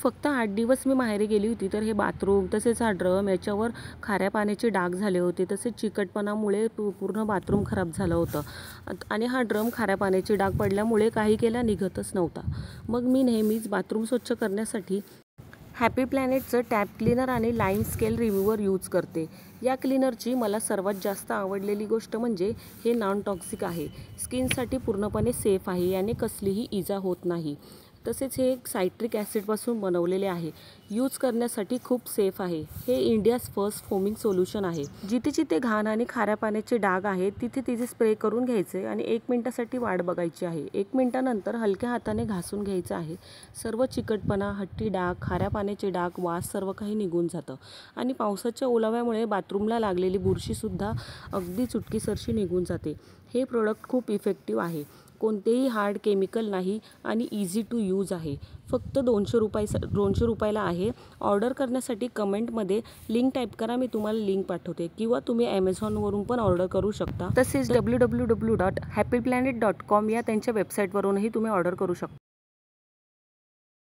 फक्त 8 दिवस मी माहेरी गेली होती, तर हे बाथरूम तसेच हा ड्रम याच्यावर खाऱ्या पाण्याचे डाग झाले होते. तसेच चिकटपणामुळे पूर्ण बाथरूम खराब झालं होतं आणि हा ड्रम खाऱ्या पाण्याचे डाग पडल्यामुळे काही केल्या निघतच नव्हता. मग मी नेहमीच बाथरूम स्वच्छ करण्यासाठी हॅपी प्लॅनेटचं टॅप क्लीनर आणि लाईम स्केल रिमूव्हर यूज करते. या क्लीनरची मला सर्वात जास्त आवडलेली गोष्ट म्हणजे हे नॉन टॉक्सिक आहे, स्किनसाठी पूर्णपणे सेफ आहे, याने कसलीही इजा होत नाही. तसेच हे सायट्रिक ॲसिडपासून बनवलेले आहे, यूज करण्यासाठी खूप सेफ आहे. हे इंडियाज फर्स्ट फोमिंग सोल्युशन आहे. जिथे जिथे घाण आणि खाऱ्या पाण्याचे डाग आहेत तिथे तिथे स्प्रे करून घ्यायचे आणि 1 मिनिटासाठी वाट बघायची आहे. 1 मिनिटानंतर हलक्या हाताने घासून घ्यायचं आहे. सर्व चिकटपणा, हट्टी डाग, खाऱ्या पाण्याचे डाग, वास सर्व काही निघून जातं आणि पावसाच्या ओलाव्यामुळे बाथरूमला लागलेली बुरशीसुद्धा अगदी चुटकीसरशी निघून जाते. हे प्रोडक्ट खूप इफेक्टिव्ह आहे, कोणतेही हार्ड केमिकल नाही आणि इझी टू यूज आहे. फक्त 200 रुपयाला आहे. ऑर्डर करण्यासाठी कमेंटमध्ये लिंक टाईप करा, मी तुम्हाला लिंक पाठवते किंवा तुम्ही ॲमेझॉनवरून पण ऑर्डर करू शकता. तसेच www.happyplanet.com या त्यांच्या वेबसाईटवरूनही तुम्ही ऑर्डर करू शकता.